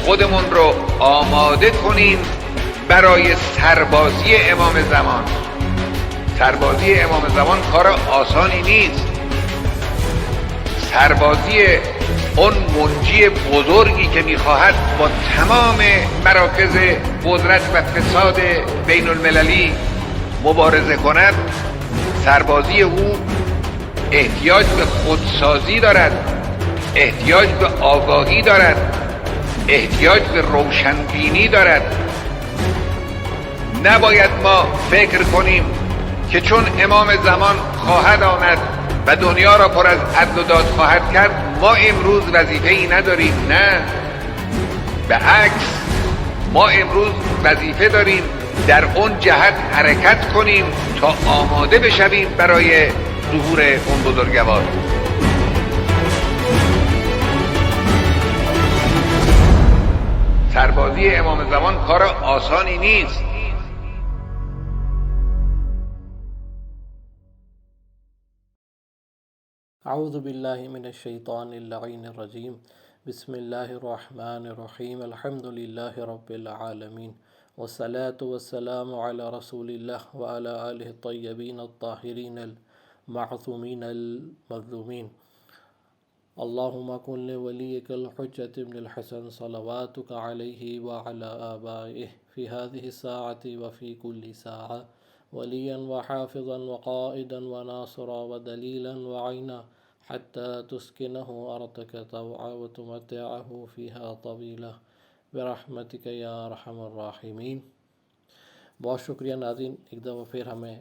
خودمون رو آماده کنیم برای سربازی امام زمان. سربازی امام زمان کار آسانی نیست. سربازی اون منجی بزرگی که میخواهد با تمام مراکز قدرت و فساد بین المللی مبارزه کند، سربازی او احتیاج به خودسازی دارد، احتیاج به آگاهی دارد، احتیاج به روشنبینی دارد. نباید ما فکر کنیم که چون امام زمان خواهد آمد و دنیا را پر از عدل و داد خواهد کرد ما امروز وظیفه‌ای نداریم. نه، به عکس ما امروز وظیفه داریم در اون جهت حرکت کنیم تا آماده بشویم برای ظهور اون بزرگوار. سربازی امام زمان کار آسانی نیست. اعوذ باللہ من الشیطان اللعین الرجیم. بسم اللہ الرحمن الرحیم. الحمد للہ رب العالمین والصلاة والسلام علی رسول اللہ وعلی آلہ الطیبین الطاہرین المعصومین المظلومین. اللہم کن لولیک الحجۃ بن الحسن صلواتک علیہ وعلی آبائہ فی هذه الساعة وفی کل ساعة ولیا وحافظا وقائدا وناصرا ودلیلا وعینا حتى تسکنہ ارضک طوعا وتمتعہ فیہا طویلا برحمتک یا ارحم الراحمین. بہت شکریہ ناظرین، ایک دفعہ پھر ہمیں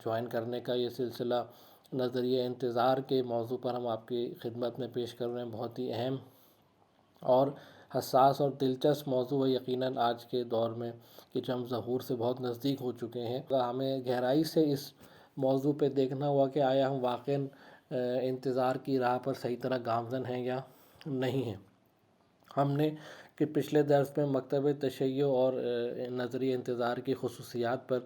جوائن کرنے کا. یہ سلسلہ نظریہ انتظار کے موضوع پر ہم آپ کی خدمت میں پیش کر رہے ہیں. بہت ہی اہم اور حساس اور دلچسپ موضوع ہے یقیناً آج کے دور میں کہ جو ہم ظہور سے بہت نزدیک ہو چکے ہیں. ہمیں گہرائی سے اس موضوع پہ دیکھنا ہوا کہ آیا ہم واقعاً انتظار کی راہ پر صحیح طرح گامزن ہیں یا نہیں ہیں. ہم نے کہ پچھلے درس میں مکتب تشیع اور نظریہ انتظار کی خصوصیات پر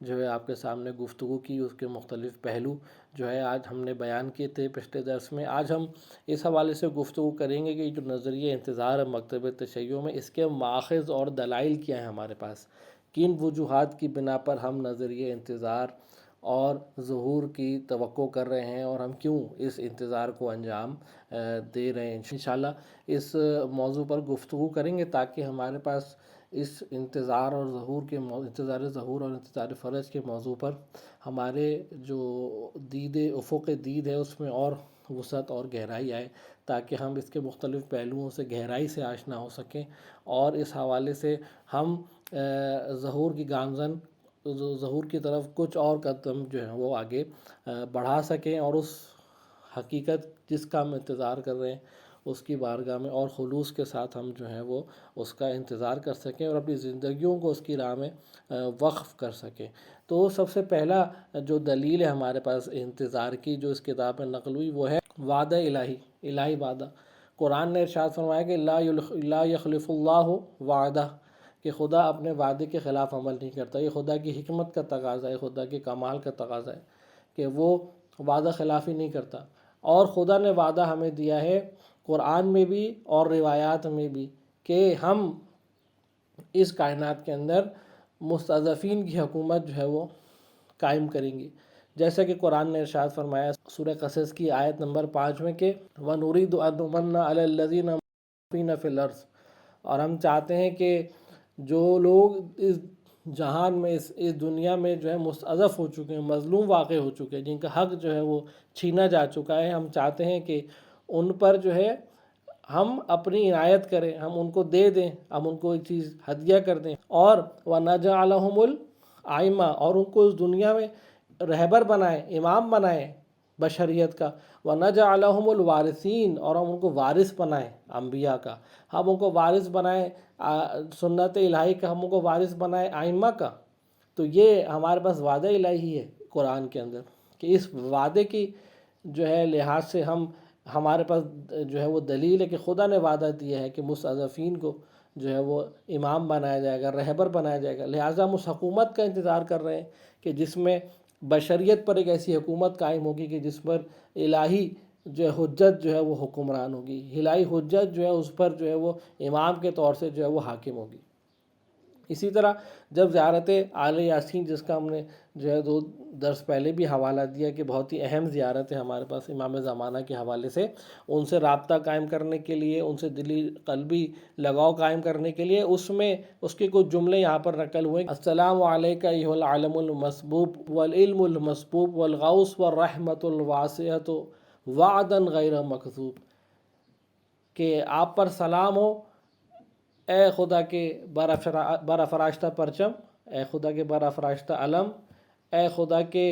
جو ہے آپ کے سامنے گفتگو کی. اس کے مختلف پہلو جو ہے آج ہم نے بیان کیے تھے پچھلے درس میں. آج ہم اس حوالے سے گفتگو کریں گے کہ جو نظریہ انتظار ہے مکتب تشیع میں، اس کے ماخذ اور دلائل کیا ہیں ہمارے پاس. کن وجوہات کی بنا پر ہم نظریہ انتظار اور ظہور کی توقع کر رہے ہیں اور ہم کیوں اس انتظار کو انجام دے رہے ہیں. انشاءاللہ اس موضوع پر گفتگو کریں گے تاکہ ہمارے پاس اس انتظار اور ظہور کے انتظار ظہور اور انتظار فرج کے موضوع پر ہمارے جو افق دید ہے اس میں اور وسعت اور گہرائی آئے تاکہ ہم اس کے مختلف پہلوؤں سے گہرائی سے آشنا ہو سکیں اور اس حوالے سے ہم ظہور کی گامزن ظہور کی طرف کچھ اور قدم جو ہیں وہ آگے بڑھا سکیں اور اس حقیقت جس کا ہم انتظار کر رہے ہیں اس کی بارگاہ میں اور خلوص کے ساتھ ہم جو ہیں وہ اس کا انتظار کر سکیں اور اپنی زندگیوں کو اس کی راہ میں وقف کر سکیں. تو سب سے پہلا جو دلیل ہے ہمارے پاس انتظار کی جو اس کتاب میں نقل ہوئی وہ ہے وعدہ الہی وعدہ. قرآن نے ارشاد فرمایا کہ لا یخلف اللہ وعدہ، کہ خدا اپنے وعدے کے خلاف عمل نہیں کرتا. یہ خدا کی حکمت کا تقاضا ہے، خدا کے کمال کا تقاضا ہے کہ وہ وعدہ خلافی نہیں کرتا. اور خدا نے وعدہ ہمیں دیا ہے قرآن میں بھی اور روایات میں بھی کہ ہم اس کائنات کے اندر مستضعفین کی حکومت جو ہے وہ قائم کریں گے. جیسا کہ قرآن نے ارشاد فرمایا سورہ قصص کی آیت نمبر 5 میں کہ وَنُرِيدُ أَن نُمَنَّ عَلَى الَّذِينَ مُسْتَضْعَفِينَ فِي الْأَرْضِ، اور ہم چاہتے ہیں کہ جو لوگ اس جہان میں اس دنیا میں جو ہے مستضعف ہو چکے ہیں، مظلوم واقع ہو چکے ہیں، جن کا حق جو ہے وہ چھینا جا چکا ہے، ہم چاہتے ہیں کہ ان پر جو ہے ہم اپنی عنایت کریں، ہم ان کو دے دیں، ہم ان کو ایک چیز ہدیہ کر دیں. اور وَنَجْعَلَهُمُ الْأَئِمَّةَ، اور ان کو اس دنیا میں رہبر بنائیں، امام بنائیں بشریت کا. وَنَجْعَلَهُمُ الْوَارِثِينَ، اور ہم ان کو وارث بنائیں انبیاء کا، ہم ان کو وارث بنائیں سنت الہی کا، ہم ان کو وارث بنائیں ائمہ کا. تو یہ ہمارے پاس وعدہ الہی ہے قرآن کے اندر کہ اس وعدے کی جو ہے لحاظ سے ہمارے پاس جو ہے وہ دلیل ہے کہ خدا نے وعدہ دیا ہے کہ مستضعفین کو جو ہے وہ امام بنایا جائے گا، رہبر بنایا جائے گا. لہٰذا ہم اس حکومت کا انتظار کر رہے ہیں کہ جس میں بشریت پر ایک ایسی حکومت قائم ہوگی کہ جس پر الہی جو ہے حجت جو ہے وہ حکمران ہوگی، الہی حجت جو ہے اس پر جو ہے وہ امام کے طور سے جو ہے وہ حاکم ہوگی۔ اسی طرح جب زیارت آل یاسین، جس کا ہم نے جو ہے 2 درس پہلے بھی حوالہ دیا کہ بہت ہی اہم زیارت ہے ہمارے پاس امام زمانہ کے حوالے سے، ان سے رابطہ قائم کرنے کے لیے، ان سے دلی قلبی لگاؤ قائم کرنے کے لیے، اس میں اس کے کچھ جملے یہاں پر نقل ہوئے: السلام علیک ایھا العالم المسبوب والعلم المسبوب والغوث والرحمۃ الواسعۃ وعدا غیر مکذوب، کہ آپ پر سلام ہو اے خدا کے برافراشتہ پرچم، اے خدا کے برافراشتہ علم، اے خدا کے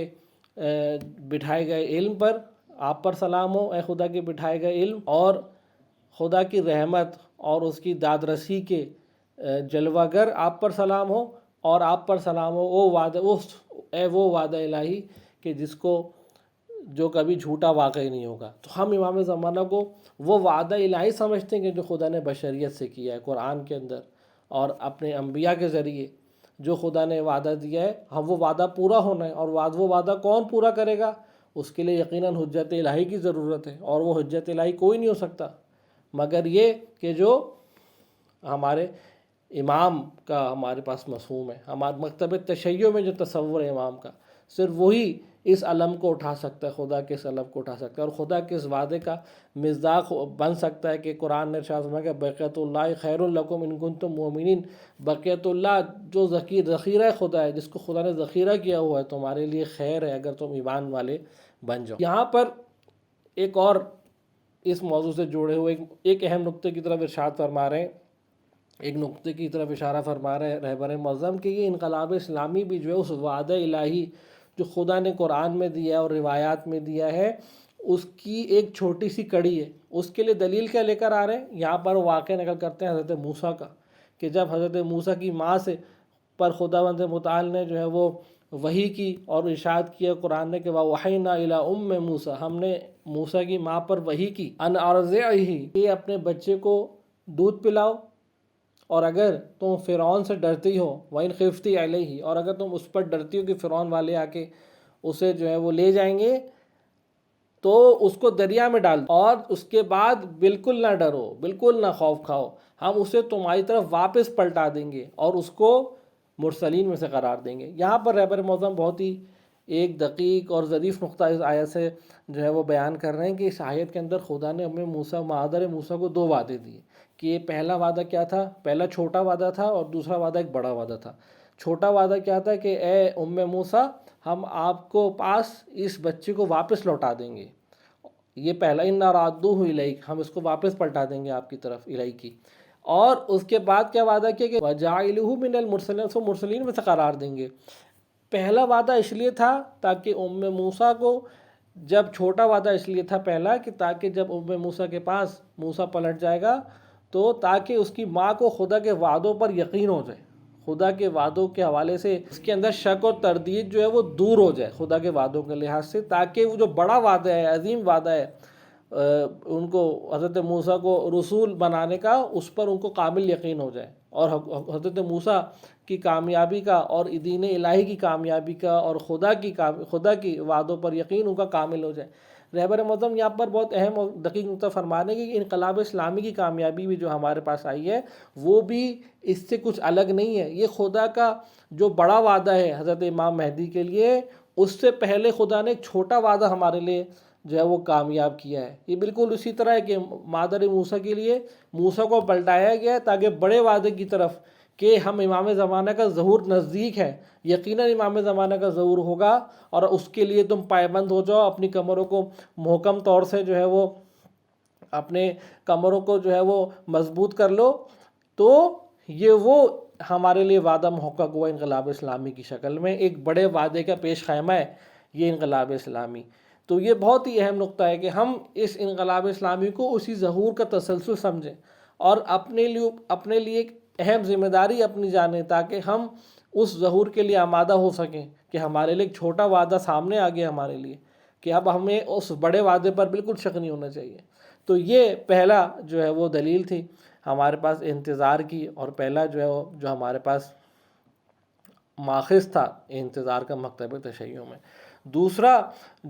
بٹھائے گئے علم پر آپ پر سلام ہو، اے خدا کے بٹھائے گئے علم، اور خدا کی رحمت اور اس کی داد رسی کے جلوہ گر آپ پر سلام ہو، اور آپ پر سلام ہو وہ وعدہ الہی کہ جس کو جو کبھی جھوٹا واقع نہیں ہوگا۔ تو ہم امام زمانہ کو وہ وعدہ الہی سمجھتے ہیں کہ جو خدا نے بشریت سے کیا ہے قرآن کے اندر اور اپنے انبیاء کے ذریعے جو خدا نے وعدہ دیا ہے، ہم وہ وعدہ پورا ہونا ہے، اور وہ وعدہ کون پورا کرے گا؟ اس کے لیے یقیناً حجت الہی کی ضرورت ہے، اور وہ حجت الہی کوئی نہیں ہو سکتا مگر یہ کہ جو ہمارے امام کا ہمارے پاس مفہوم ہے، ہمارے مکتب تشیع میں جو تصور ہے امام کا، صرف وہی اس علم کو اٹھا سکتا ہے، خدا کے اس علم کو اٹھا سکتا ہے، اور خدا کے اس وعدے کا مصداق بن سکتا ہے کہ قرآن نے ارشاد فرمایا کہ بقیت اللہ خیر لکم ان کنتم مؤمنین، بقیت اللہ جو ذخیرہ خدا ہے، جس کو خدا نے ذخیرہ کیا ہوا ہے، تمہارے لیے خیر ہے اگر تم ایمان والے بن جاؤ۔ یہاں پر ایک اور اس موضوع سے جڑے ہوئے ایک اہم نقطے کی طرف ارشاد فرما رہے ہیں، ایک نقطے کی طرف اشارہ فرما رہے ہیں رہبر معظم کہ یہ انقلاب اسلامی بھی جو ہے اس وعدہ الہی جو خدا نے قرآن میں دیا ہے اور روایات میں دیا ہے، اس کی ایک چھوٹی سی کڑی ہے۔ اس کے لیے دلیل کیا لے کر آ رہے ہیں؟ یہاں پر واقعہ نقل کرتے ہیں حضرت موسیٰ کا، کہ جب حضرت موسیٰ کی ماں سے پر خداوند متعال نے جو ہے وہ وحی کی اور ارشاد کیا قرآن نے کہ وَأَوْحَيْنَا إِلَىٰ أُمِّ مُوسَىٰ، ہم نے موسیٰ کی ماں پر وحی کی أَنْ أَرْضِعِهِ، کہ اپنے بچے کو دودھ پلاؤ، اور اگر تم فرعون سے ڈرتی ہو وَإِنْ خِفْتِ عَلَيْهِ، اور اگر تم اس پر ڈرتی ہو کہ فرعون والے آ کے اسے جو ہے وہ لے جائیں گے، تو اس کو دریا میں ڈال دو، اور اس کے بعد بالکل نہ ڈرو، بالکل نہ خوف کھاؤ، ہم اسے تمہاری طرف واپس پلٹا دیں گے اور اس کو مرسلین میں سے قرار دیں گے۔ یہاں پر رہبر معظم بہت ہی ایک دقیق اور ظریف نقطہ اس آیت سے جو ہے وہ بیان کر رہے ہیں کہ اس آیت کے اندر خدا نے ہمیں مادر موسیٰ کو 2 وعدے دیے، کہ یہ پہلا وعدہ کیا تھا؟ پہلا چھوٹا وعدہ تھا، اور دوسرا وعدہ ایک بڑا وعدہ تھا۔ چھوٹا وعدہ کیا تھا کہ اے موسیٰ، ہم آپ کو پاس اس بچے کو واپس لوٹا دیں گے، یہ پہلا اِنَّا رَادُّوهُ إِلَيْكَ، ہم اس کو واپس پلٹا دیں گے آپ کی طرف الہی کی۔ اور اس کے بعد کیا وعدہ کیا کہ وَجَاعِلُهُ مِنَ الْمُرْسَلِينَ، اس کو مرسلین میں سے قرار دیں گے۔ پہلا وعدہ اس لیے تھا تاکہ موسیٰ کو، جب چھوٹا وعدہ اس لیے تھا پہلا کہ تاکہ جب موسیٰ کے پاس موسیٰ پلٹ جائے گا تو تاکہ اس کی ماں کو خدا کے وعدوں پر یقین ہو جائے، خدا کے وعدوں کے حوالے سے اس کے اندر شک و تردید جو ہے وہ دور ہو جائے خدا کے وعدوں کے لحاظ سے، تاکہ وہ جو بڑا وعدہ ہے، عظیم وعدہ ہے ان کو حضرت موسیٰ کو رسول بنانے کا، اس پر ان کو کامل یقین ہو جائے، اور حضرت موسیٰ کی کامیابی کا اور دین الہی کی کامیابی کا اور خدا کی وعدوں پر یقین ان کا کامل ہو جائے۔ رہبر معظم یہاں پر بہت اہم اور دقیق نقطہ فرمانے کہ انقلاب اسلامی کی کامیابی بھی جو ہمارے پاس آئی ہے وہ بھی اس سے کچھ الگ نہیں ہے، یہ خدا کا جو بڑا وعدہ ہے حضرت امام مہدی کے لیے، اس سے پہلے خدا نے ایک چھوٹا وعدہ ہمارے لیے جو ہے وہ کامیاب کیا ہے۔ یہ بالکل اسی طرح ہے کہ مادر موسیٰ کے لیے موسیٰ کو پلٹایا گیا ہے تاکہ بڑے وعدے کی طرف کہ ہم امام زمانہ کا ظہور نزدیک ہے، یقیناً امام زمانہ کا ظہور ہوگا، اور اس کے لیے تم پائبند ہو جاؤ، اپنی کمروں کو محکم طور سے جو ہے وہ اپنے کمروں کو جو ہے وہ مضبوط کر لو۔ تو یہ وہ ہمارے لیے وعدہ محقق ہوا انقلاب اسلامی کی شکل میں، ایک بڑے وعدے کا پیش خیمہ ہے یہ انقلاب اسلامی۔ تو یہ بہت ہی اہم نقطہ ہے کہ ہم اس انقلاب اسلامی کو اسی ظہور کا تسلسل سمجھیں اور اپنے لیے ایک اہم ذمہ داری اپنی جانیں، تاکہ ہم اس ظہور کے لیے آمادہ ہو سکیں کہ ہمارے لیے ایک چھوٹا وعدہ سامنے آ گیا ہمارے لیے، کہ اب ہمیں اس بڑے وعدے پر بالکل شک نہیں ہونا چاہیے۔ تو یہ پہلا جو ہے وہ دلیل تھی ہمارے پاس انتظار کی، اور پہلا جو ہے جو ہمارے پاس ماخذ تھا انتظار کا مکتب تشیع میں۔ دوسرا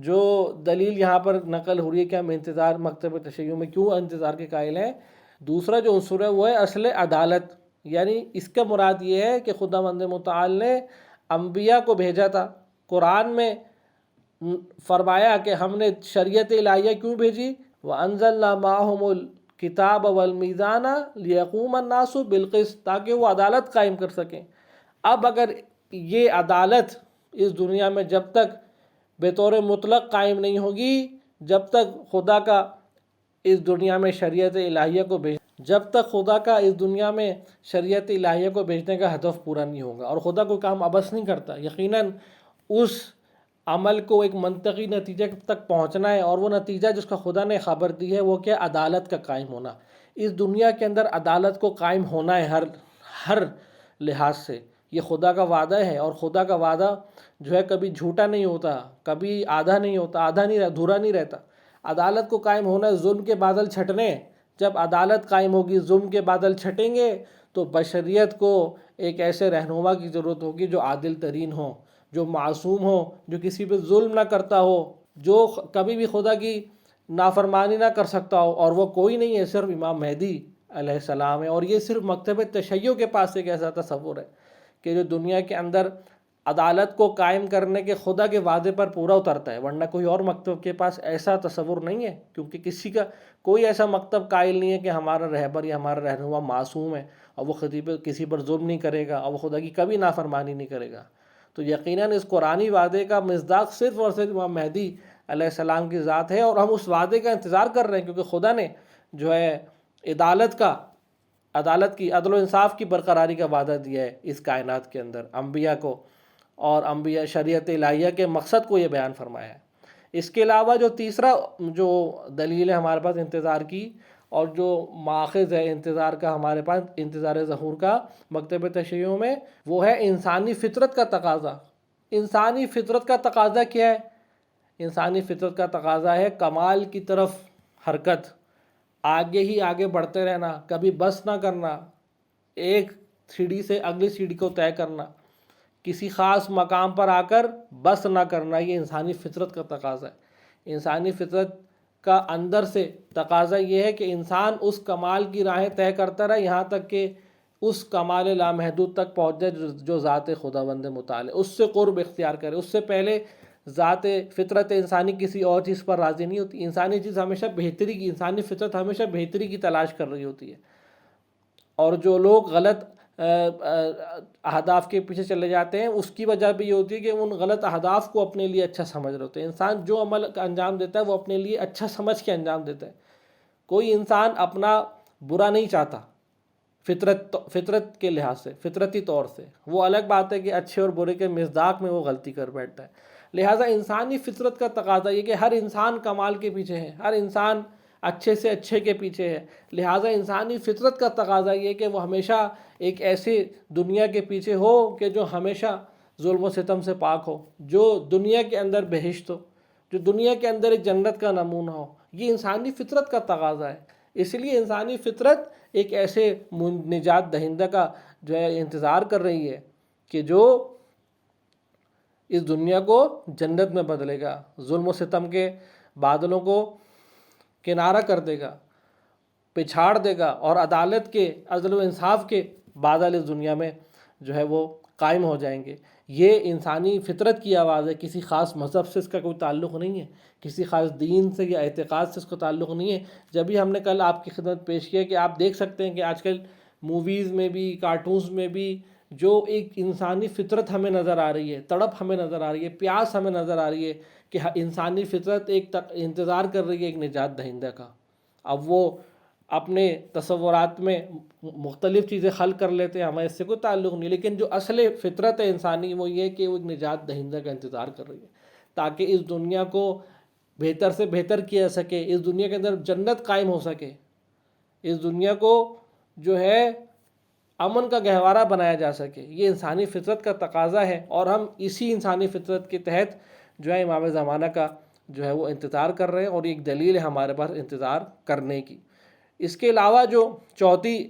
جو دلیل یہاں پر نقل ہو رہی ہے کہ ہم انتظار مکتب تشیع میں کیوں انتظار کے قائل ہیں، دوسرا جو عنصر ہے وہ ہے اصل عدالت، یعنی اس کا مراد یہ ہے کہ خداوند متعال نے انبیاء کو بھیجا تھا، قرآن میں فرمایا کہ ہم نے شریعت الہیہ کیوں بھیجی، وَأَنزَلْنَا مَعَهُمُ الْكِتَابَ وَالْمِيزَانَ لِيَقُومَ النَّاسُ بِالْقِسْطِ، تاکہ وہ عدالت قائم کر سکیں۔ اب اگر یہ عدالت اس دنیا میں جب تک بطور مطلق قائم نہیں ہوگی، جب تک خدا کا اس دنیا میں شریعت الہیہ کو جب تک خدا کا اس دنیا میں شریعت الہیہ کو بھیجنے کا ہدف پورا نہیں ہوگا، اور خدا کوئی کام عبث نہیں کرتا، یقیناً اس عمل کو ایک منطقی نتیجے تک پہنچنا ہے، اور وہ نتیجہ جس کا خدا نے خبر دی ہے وہ کیا، عدالت کا قائم ہونا۔ اس دنیا کے اندر عدالت کو قائم ہونا ہے ہر لحاظ سے، یہ خدا کا وعدہ ہے، اور خدا کا وعدہ جو ہے کبھی جھوٹا نہیں ہوتا، کبھی آدھا نہیں ہوتا، ادھورا نہیں رہتا۔ عدالت کو قائم ہونا ہے، ظلم کے بادل چھٹنے، جب عدالت قائم ہوگی، ظلم کے بادل چھٹیں گے تو بشریت کو ایک ایسے رہنما کی ضرورت ہوگی جو عادل ترین ہو، جو معصوم ہو، جو کسی پہ ظلم نہ کرتا ہو، جو کبھی بھی خدا کی نافرمانی نہ کر سکتا ہو، اور وہ کوئی نہیں ہے، صرف امام مہدی علیہ السلام ہے۔ اور یہ صرف مکتب تشیع کے پاس ایک ایسا تصور ہے کہ جو دنیا کے اندر عدالت کو قائم کرنے کے خدا کے وعدے پر پورا اترتا ہے، ورنہ کوئی اور مکتب کے پاس ایسا تصور نہیں ہے، کیونکہ کسی کا کوئی ایسا مکتب قائل نہیں ہے کہ ہمارا رہبر یا ہمارا رہنما معصوم ہے اور وہ کسی پر ظلم نہیں کرے گا اور وہ خدا کی کبھی نافرمانی نہیں کرے گا۔ تو یقیناً اس قرآنی وعدے کا مصداق صرف اور صرف امام مہدی علیہ السلام کی ذات ہے، اور ہم اس وعدے کا انتظار کر رہے ہیں، کیونکہ خدا نے جو ہے عدالت کی عدل و انصاف کی برقراری کا وعدہ دیا ہے اس کائنات کے اندر انبیاء کو، اور انبیاء شریعت الہیہ کے مقصد کو یہ بیان فرمایا ہے۔ اس کے علاوہ جو تیسرا جو دلیل ہے ہمارے پاس انتظار کی، اور جو ماخذ ہے انتظار کا ہمارے پاس، انتظار ظہور کا مکتب تشیع میں، وہ ہے انسانی فطرت کا تقاضا۔ انسانی فطرت کا تقاضا کیا ہے؟ انسانی فطرت کا تقاضا ہے کمال کی طرف حرکت، آگے ہی آگے بڑھتے رہنا، کبھی بس نہ کرنا، ایک سیڑھی سے اگلی سیڑھی کو طے کرنا، کسی خاص مقام پر آ کر بس نہ کرنا، یہ انسانی فطرت کا تقاضا ہے۔ انسانی فطرت کا اندر سے تقاضا یہ ہے کہ انسان اس کمال کی راہیں طے کرتا رہے یہاں تک کہ اس کمال لامحدود تک پہنچ جائے جو ذات خداوند متعال ہے، اس سے قرب اختیار کرے۔ اس سے پہلے ذات فطرت انسانی کسی اور چیز پر راضی نہیں ہوتی، انسانی چیز ہمیشہ بہتری کی، انسانی فطرت ہمیشہ بہتری کی تلاش کر رہی ہوتی ہے، اور جو لوگ غلط اہداف کے پیچھے چلے جاتے ہیں اس کی وجہ بھی یہ ہوتی ہے کہ ان غلط اہداف کو اپنے لیے اچھا سمجھ رہے ہوتے ہیں۔ انسان جو عمل کا انجام دیتا ہے وہ اپنے لیے اچھا سمجھ کے انجام دیتا ہے، کوئی انسان اپنا برا نہیں چاہتا فطرت کے لحاظ سے، فطرتی طور سے۔ وہ الگ بات ہے کہ اچھے اور برے کے مصداق میں وہ غلطی کر بیٹھتا ہے۔ لہٰذا انسانی فطرت کا تقاضا یہ کہ ہر انسان کمال کے پیچھے ہے، ہر انسان اچھے سے اچھے کے پیچھے ہے۔ لہٰذا انسانی فطرت کا تقاضا یہ کہ وہ ہمیشہ ایک ایسی دنیا کے پیچھے ہو کہ جو ہمیشہ ظلم و ستم سے پاک ہو، جو دنیا کے اندر بہشت ہو، جو دنیا کے اندر ایک جنت کا نمونہ ہو۔ یہ انسانی فطرت کا تقاضا ہے۔ اس لیے انسانی فطرت ایک ایسے نجات دہندہ کا جو ہے انتظار کر رہی ہے کہ جو اس دنیا کو جنت میں بدلے گا، ظلم و ستم کے بادلوں کو کنارہ کر دے گا، پچھاڑ دے گا، اور عدالت کے، عدل و انصاف کے بادل اس دنیا میں جو ہے وہ قائم ہو جائیں گے۔ یہ انسانی فطرت کی آواز ہے، کسی خاص مذہب سے اس کا کوئی تعلق نہیں ہے، کسی خاص دین سے یا اعتقاد سے اس کا تعلق نہیں ہے۔ جب بھی ہم نے کل آپ کی خدمت پیش کیا کہ آپ دیکھ سکتے ہیں کہ آج کل موویز میں بھی، کارٹونز میں بھی جو ایک انسانی فطرت ہمیں نظر آ رہی ہے، تڑپ ہمیں نظر آ رہی ہے، پیاس ہمیں نظر آ رہی ہے کہ انسانی فطرت ایک انتظار کر رہی ہے ایک نجات دہندہ کا۔ اب وہ اپنے تصورات میں مختلف چیزیں خلق کر لیتے ہیں، ہمیں اس سے کوئی تعلق نہیں، لیکن جو اصل فطرت ہے انسانی وہ یہ کہ وہ ایک نجات دہندہ کا انتظار کر رہی ہے، تاکہ اس دنیا کو بہتر سے بہتر کیا جا سکے، اس دنیا کے اندر جنت قائم ہو سکے، اس دنیا کو جو ہے امن کا گہوارہ بنایا جا سکے۔ یہ انسانی فطرت کا تقاضا ہے، اور ہم اسی انسانی فطرت کے تحت جو ہے امام زمانہ کا جو ہے وہ انتظار کر رہے ہیں، اور ایک دلیل ہے ہمارے پاس انتظار کرنے کی۔ اس کے علاوہ جو چوتھی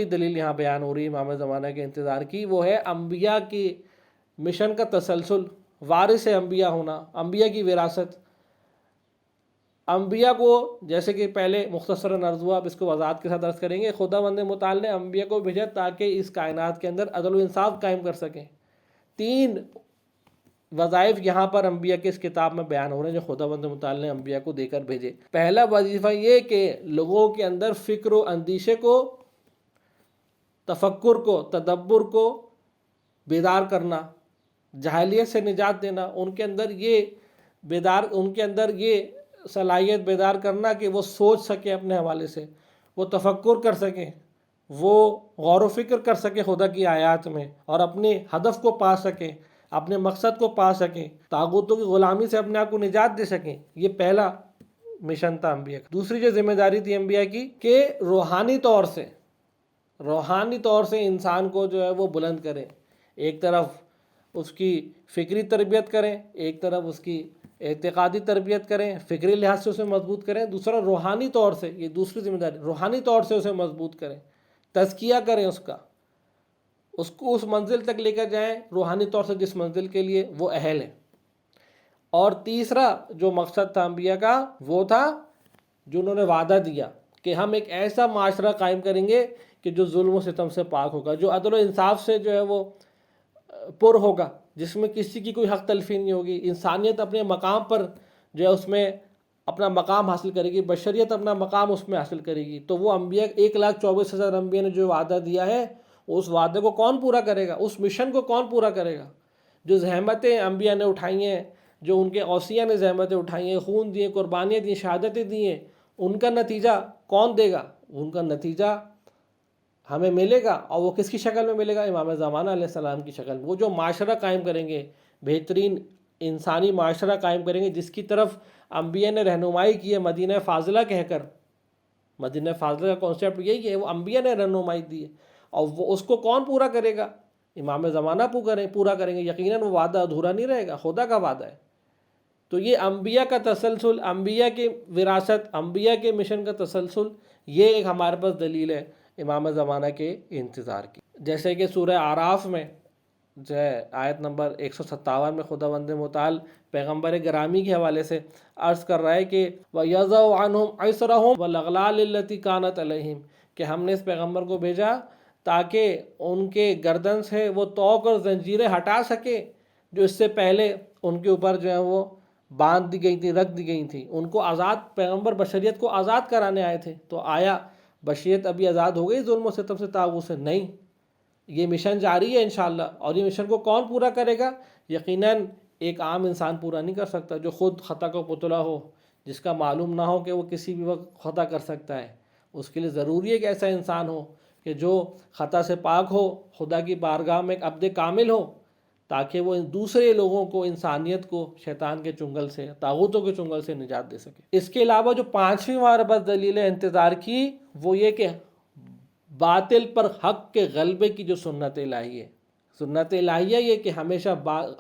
دلیل یہاں بیان ہو رہی ہے امام زمانہ کے انتظار کی، وہ ہے انبیاء کی مشن کا تسلسل وارث انبیاء ہونا، انبیاء کی وراثت. انبیاء کو جیسے کہ پہلے مختصراً عرض ہوا، اب اس کو وضاحت کے ساتھ عرض کریں گے. خداوند متعال نے انبیاء کو بھیجا تاکہ اس کائنات کے اندر عدل و انصاف قائم کر سکیں. 3 وظائف یہاں پر انبیاء کے اس کتاب میں بیان ہو رہے ہیں جو خداوند متعال نے انبیاء کو دے کر بھیجے. پہلا وظیفہ یہ کہ لوگوں کے اندر فکر و اندیشے کو، تفکر کو، تدبر کو بیدار کرنا، جاہلیت سے نجات دینا. ان کے اندر یہ صلاحیت بیدار کرنا کہ وہ سوچ سکیں اپنے حوالے سے، وہ تفکر کر سکیں، وہ غور و فکر کر سکیں خدا کی آیات میں، اور اپنے ہدف کو پا سکیں، اپنے مقصد کو پا سکیں، طاغوتوں کی غلامی سے اپنے آپ کو نجات دے سکیں. یہ پہلا مشن تھا انبیاء کا. دوسری جو ذمہ داری تھی انبیاء کی کہ روحانی طور سے انسان کو جو ہے وہ بلند کریں. ایک طرف اس کی فکری تربیت کریں، ایک طرف اس کی اعتقادی تربیت کریں، فکری لحاظ سے اسے مضبوط کریں. دوسرا روحانی طور سے، یہ دوسری ذمہ داری، روحانی طور سے اسے مضبوط کریں، تزکیہ کریں اس کو اس منزل تک لے کر جائیں روحانی طور سے جس منزل کے لیے وہ اہل ہے. اور تیسرا جو مقصد تھا انبیاء کا وہ تھا جو انہوں نے وعدہ دیا کہ ہم ایک ایسا معاشرہ قائم کریں گے کہ جو ظلم و ستم سے پاک ہوگا، جو عدل و انصاف سے جو ہے وہ پر ہوگا، جس میں کسی کی کوئی حق تلفی نہیں ہوگی. انسانیت اپنے مقام پر جو ہے اس میں اپنا مقام حاصل کرے گی، بشریت اپنا مقام اس میں حاصل کرے گی. تو وہ انبیاء 1,24,000 انبیاء نے جو وعدہ دیا ہے اس وعدے کو کون پورا کرے گا؟ اس مشن کو کون پورا کرے گا؟ جو زحمتیں انبیاء نے اٹھائی ہیں، جو ان کے اوصیاء نے زحمتیں اٹھائی ہیں، خون دیے، قربانیاں دی، شہادتیں دی ہیں، ان کا نتیجہ کون دے گا؟ ان کا نتیجہ ہمیں ملے گا. اور وہ کس کی شکل میں ملے گا؟ امام زمانہ علیہ السلام کی شکل میں. وہ جو معاشرہ قائم کریں گے، بہترین انسانی معاشرہ قائم کریں گے جس کی طرف انبیاء نے رہنمائی کی ہے مدینہ فاضلہ کہہ کر. مدینہ فاضلہ کا کانسیپٹ یہی ہے، وہ انبیاء نے رہنمائی دی ہے. اور وہ اس کو کون پورا کرے گا؟ امام زمانہ پورا کریں گے. یقیناً وہ وعدہ ادھورا نہیں رہے گا، خدا کا وعدہ ہے. تو یہ انبیاء کا تسلسل، انبیاء کی وراثت، انبیاء کے مشن کا تسلسل، یہ ایک ہمارے پاس دلیل ہے امام زمانہ کے انتظار کی. جیسے کہ سورہ اعراف میں جو ہے آیت نمبر 157 میں خداوند متعال پیغمبر گرامی کے حوالے سے عرض کر رہا ہے کہ وَيَضَعُ عَنْهُمْ عِسْرَهُمْ وَالْأَغْلَالَ الَّتِي كَانَتْ عَلَيْهِمْ، کہ ہم نے اس پیغمبر کو بھیجا تاکہ ان کے گردن سے وہ توق اور زنجیریں ہٹا سکے جو اس سے پہلے ان کے اوپر جو ہے وہ باندھ دی گئی تھی، رکھ دی گئی تھی. ان کو آزاد، پیغمبر بشریت کو آزاد کرانے آئے تھے. تو آیا بشریت ابھی آزاد ہو گئی ظلم و ستم سے، طاغوت سے؟ نہیں. یہ مشن جاری ہے انشاءاللہ. اور یہ مشن کو کون پورا کرے گا؟ یقیناً ایک عام انسان پورا نہیں کر سکتا جو خود خطا کا پتلا ہو، جس کا معلوم نہ ہو کہ وہ کسی بھی وقت خطا کر سکتا ہے. اس کے لیے ضروری ہے کہ ایسا انسان ہو کہ جو خطا سے پاک ہو، خدا کی بارگاہ میں ایک عبد کامل ہو، تاکہ وہ دوسرے لوگوں کو، انسانیت کو شیطان کے چنگل سے، طاغوتوں کے چنگل سے نجات دے سکے. اس کے علاوہ جو 5ویں ہمارے پاس دلیل انتظار کی وہ یہ کہ باطل پر حق کے غلبے کی جو سنت الہی ہے. سنت الہیہ یہ کہ ہمیشہ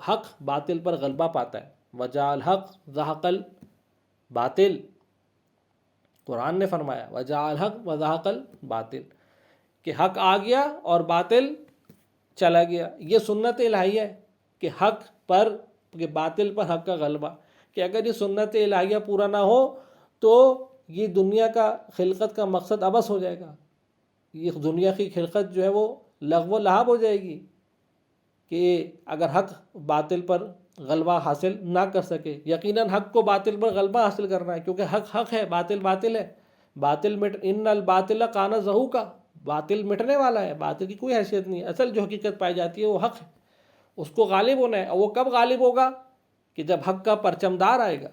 حق باطل پر غلبہ پاتا ہے. وجاء الحق زہق الباطل، قرآن نے فرمایا وجاء الحق وزہق الباطل، کہ حق آ گیا اور باطل چلا گیا. یہ سنت الہیہ ہے کہ حق پر، کہ باطل پر حق کا غلبہ. کہ اگر یہ سنت الہیہ پورا نہ ہو تو یہ دنیا کا خلقت کا مقصد عبث ہو جائے گا. یہ دنیا کی خلقت جو ہے وہ لغو و لعب ہو جائے گی کہ اگر حق باطل پر غلبہ حاصل نہ کر سکے. یقیناً حق کو باطل پر غلبہ حاصل کرنا ہے، کیونکہ حق حق ہے، باطل باطل ہے. باطل ان الباطل کان زہوقا، باطل مٹنے والا ہے، باطل کی کوئی حیثیت نہیں ہے. اصل جو حقیقت پائی جاتی ہے وہ حق ہے، اس کو غالب ہونا ہے. اور وہ کب غالب ہوگا؟ کہ جب حق کا پرچم دار آئے گا،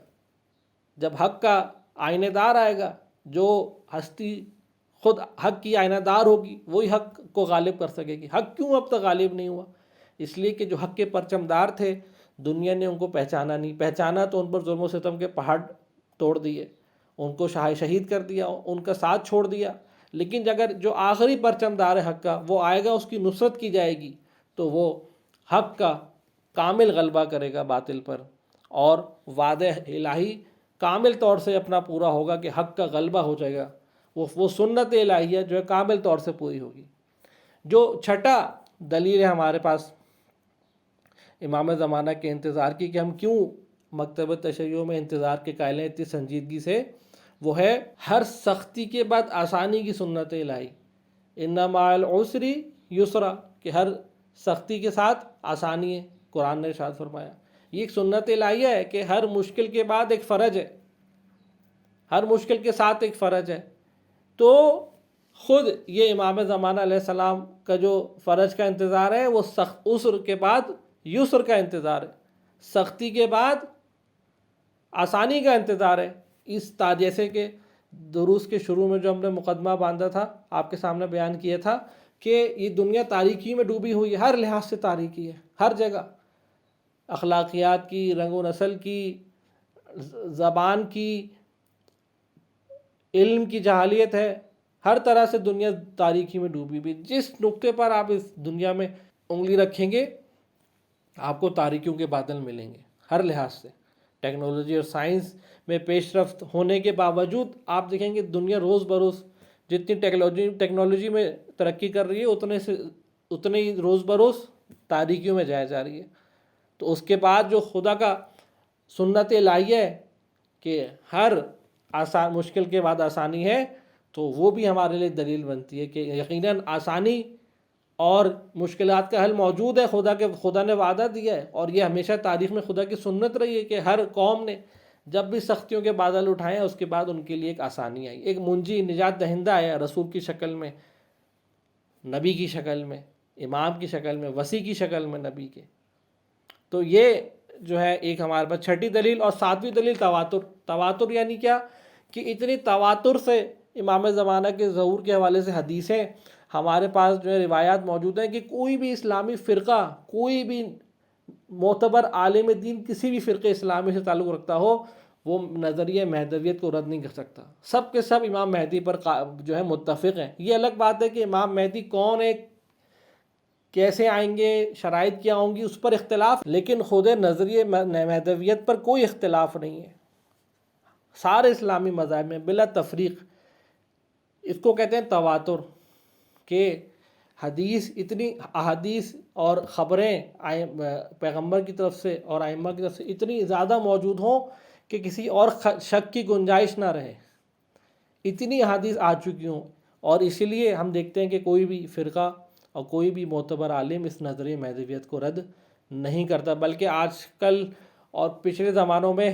جب حق کا آئینہ دار آئے گا. جو ہستی خود حق کی آئینہ دار ہوگی وہی حق کو غالب کر سکے گی. حق کیوں اب تک غالب نہیں ہوا؟ اس لیے کہ جو حق کے پرچم دار تھے دنیا نے ان کو پہچانا نہیں. پہچانا تو ان پر ظلم و ستم کے پہاڑ توڑ دیے، ان کو شہید کر دیا، ان کا ساتھ چھوڑ دیا. لیکن اگر جو آخری پرچم دار ہے حق کا وہ آئے گا، اس کی نصرت کی جائے گی، تو وہ حق کا کامل غلبہ کرے گا باطل پر، اور وعدہ الہی کامل طور سے اپنا پورا ہوگا کہ حق کا غلبہ ہو جائے گا. وہ سنت الہیہ جو ہے کامل طور سے پوری ہوگی. جو چھٹا دلیل ہے ہمارے پاس امام زمانہ کے انتظار کی کہ ہم کیوں مکتب تشیع میں انتظار کے قائل ہیں اتنی سنجیدگی سے، وہ ہے ہر سختی کے بعد آسانی کی سنت الہی، ان مع العسر یسرا، کہ ہر سختی کے ساتھ آسانی ہے، قرآن نے ارشاد فرمایا۔ یہ ایک سنت الہیہ ہے کہ ہر مشکل کے بعد ایک فرج ہے، ہر مشکل کے ساتھ ایک فرج ہے۔ تو خود یہ امام زمانہ علیہ السلام کا جو فرج کا انتظار ہے وہ سخت عسر کے بعد یسر کا انتظار ہے، سختی کے بعد آسانی کا انتظار ہے۔ جیسے کہ دروس کے شروع میں جو ہم نے مقدمہ باندھا تھا، آپ کے سامنے بیان کیا تھا کہ یہ دنیا تاریکی میں ڈوبی ہوئی ہے، ہر لحاظ سے تاریکی ہے، ہر جگہ، اخلاقیات کی، رنگ و نسل کی، زبان کی، علم کی جہالیت ہے، ہر طرح سے دنیا تاریکی میں ڈوبی ہوئی۔ جس نقطے پر آپ اس دنیا میں انگلی رکھیں گے آپ کو تاریکیوں کے بادل ملیں گے، ہر لحاظ سے۔ ٹیکنالوجی اور سائنس میں پیش رفت ہونے کے باوجود آپ دیکھیں گے دنیا روز بروز جتنی ٹیکنالوجی میں ترقی کر رہی ہے اتنے ہی روز بروز تاریکیوں میں جا رہی ہے۔ تو اس کے بعد جو خدا کا سنت الہیہ ہے کہ ہر مشکل کے بعد آسانی ہے، تو وہ بھی ہمارے لیے دلیل بنتی ہے کہ یقیناً آسانی اور مشکلات کا حل موجود ہے، خدا نے وعدہ دیا ہے، اور یہ ہمیشہ تاریخ میں خدا کی سنت رہی ہے کہ ہر قوم نے جب بھی سختیوں کے بادل اٹھائے اس کے بعد ان کے لیے ایک آسانی آئی، ایک منجی، نجات دہندہ آیا، رسول کی شکل میں، نبی کی شکل میں، امام کی شکل میں، وسیع کی شکل میں نبی کے۔ تو یہ جو ہے ایک ہمارے پاس چھٹی دلیل۔ اور ساتویں دلیل تواتر یعنی کیا کہ اتنی تواتر سے امام زمانہ کے ظہور کے حوالے سے حدیثیں ہمارے پاس جو ہے روایات موجود ہیں کہ کوئی بھی اسلامی فرقہ، کوئی بھی معتبر عالم دین کسی بھی فرقے اسلامی سے تعلق رکھتا ہو وہ نظریہ مہدویت کو رد نہیں کر سکتا۔ سب کے سب امام مہدی پر جو ہے متفق ہیں۔ یہ الگ بات ہے کہ امام مہدی کون ہے، کیسے آئیں گے، شرائط کیا ہوں گی، اس پر اختلاف، لیکن خود نظریہ مہدویت پر کوئی اختلاف نہیں ہے سارے اسلامی مذاہب میں بلا تفریق۔ اس کو کہتے ہیں تواتر، کہ حدیث، اتنی احادیث اور خبریں پیغمبر کی طرف سے اور ائمہ کی طرف سے اتنی زیادہ موجود ہوں کہ کسی اور شک کی گنجائش نہ رہے، اتنی احادیث آ چکی ہوں۔ اور اسی لیے ہم دیکھتے ہیں کہ کوئی بھی فرقہ اور کوئی بھی معتبر عالم اس نظریہ مہدویت کو رد نہیں کرتا، بلکہ آج کل اور پچھلے زمانوں میں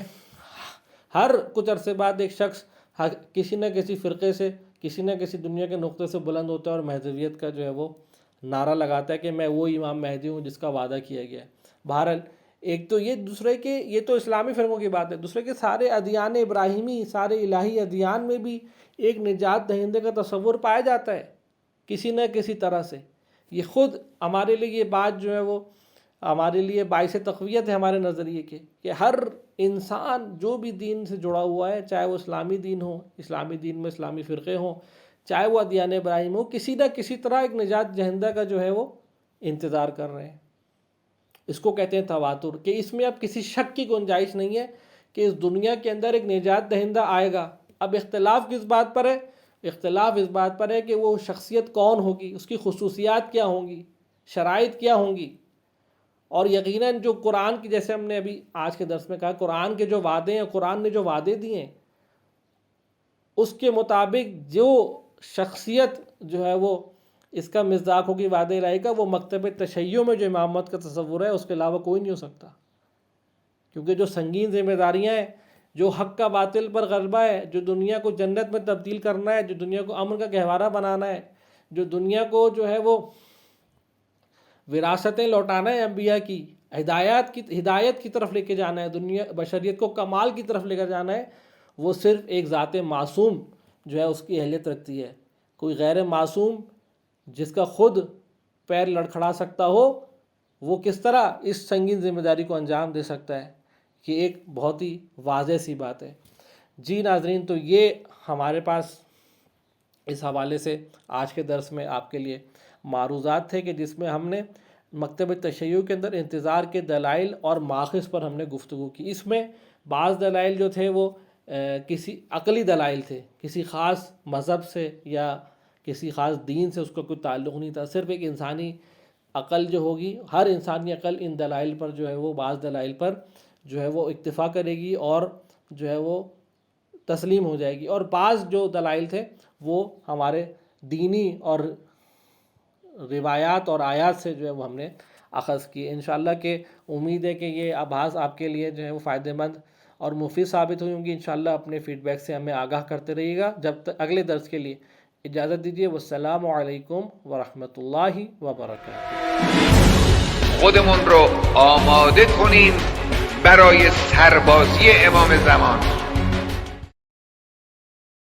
ہر کچھ عرصے بعد ایک شخص کسی نہ کسی فرقے سے، کسی نہ کسی دنیا کے نقطے سے بلند ہوتا ہے اور مہدویت کا جو ہے وہ نعرہ لگاتا ہے کہ میں وہ امام مہدی ہوں جس کا وعدہ کیا گیا ہے۔ بہرحال ایک تو یہ، دوسرے کہ یہ تو اسلامی فرقوں کی بات ہے، دوسرے کہ سارے ادیان ابراہیمی، سارے الہی ادیان میں بھی ایک نجات دہندے کا تصور پایا جاتا ہے کسی نہ کسی طرح سے۔ یہ خود ہمارے لیے یہ بات جو ہے وہ ہمارے لیے باعث تقویت ہے ہمارے نظریے کے، کہ ہر انسان جو بھی دین سے جڑا ہوا ہے، چاہے وہ اسلامی دین ہو، اسلامی دین میں اسلامی فرقے ہوں، چاہے وہ ادیان ابراہیم ہو، کسی نہ کسی طرح ایک نجات دہندہ کا جو ہے وہ انتظار کر رہے ہیں۔ اس کو کہتے ہیں تواتر، کہ اس میں اب کسی شک کی گنجائش نہیں ہے کہ اس دنیا کے اندر ایک نجات دہندہ آئے گا۔ اب اختلاف کس بات پر ہے؟ اختلاف اس بات پر ہے کہ وہ شخصیت کون ہوگی، اس کی خصوصیات کیا ہوں گی، شرائط کیا ہوں گی۔ اور یقیناً جو قرآن کی، جیسے ہم نے ابھی آج کے درس میں کہا، قرآن کے جو وعدے ہیں، قرآن نے جو وعدے دیے ہیں اس کے مطابق جو شخصیت جو ہے وہ اس کا مصداق ہوگی وعدہ الہی کا، وہ مکتب تشیع میں جو امامت کا تصور ہے اس کے علاوہ کوئی نہیں ہو سکتا، کیونکہ جو سنگین ذمہ داریاں ہیں، جو حق کا باطل پر غلبہ ہے، جو دنیا کو جنت میں تبدیل کرنا ہے، جو دنیا کو امن کا گہوارہ بنانا ہے، جو دنیا کو جو ہے وہ وراثتیں لوٹانا ہے انبیاء کی، ہدایت کی طرف لے کے جانا ہے، دنیا بشریت کو کمال کی طرف لے کر جانا ہے، وہ صرف ایک ذات معصوم جو ہے اس کی اہلیت رکھتی ہے۔ کوئی غیر معصوم جس کا خود پیر لڑکھڑا سکتا ہو، وہ کس طرح اس سنگین ذمہ داری کو انجام دے سکتا ہے؟ یہ ایک بہت ہی واضح سی بات ہے۔ جی ناظرین، تو یہ ہمارے پاس اس حوالے سے آج کے درس میں آپ کے لیے معروضات تھے کہ جس میں ہم نے مکتب تشیع کے اندر انتظار کے دلائل اور ماخذ پر ہم نے گفتگو کی۔ اس میں بعض دلائل جو تھے وہ کسی عقلی دلائل تھے، کسی خاص مذہب سے یا کسی خاص دین سے اس کا کوئی تعلق نہیں تھا، صرف ایک انسانی عقل جو ہوگی، ہر انسانی عقل ان دلائل پر جو ہے وہ بعض دلائل پر جو ہے وہ اکتفا کرے گی اور جو ہے وہ تسلیم ہو جائے گی، اور بعض جو دلائل تھے وہ ہمارے دینی اور روایات اور آیات سے جو ہے وہ ہم نے اخذ کی۔ انشاءاللہ کہ امید ہے کہ یہ آبھاس آپ کے لیے جو ہے وہ فائدہ مند اور مفید ثابت ہوئی ہوں گی۔ انشاءاللہ اپنے فیڈ بیک سے ہمیں آگاہ کرتے رہیے گا۔ جب تک اگلے درس کے لیے اجازت دیجیے، والسلام علیکم ورحمۃ اللہ وبرکاتہ۔ خودمون رو آماده کنیم برای سربازی امام زمان.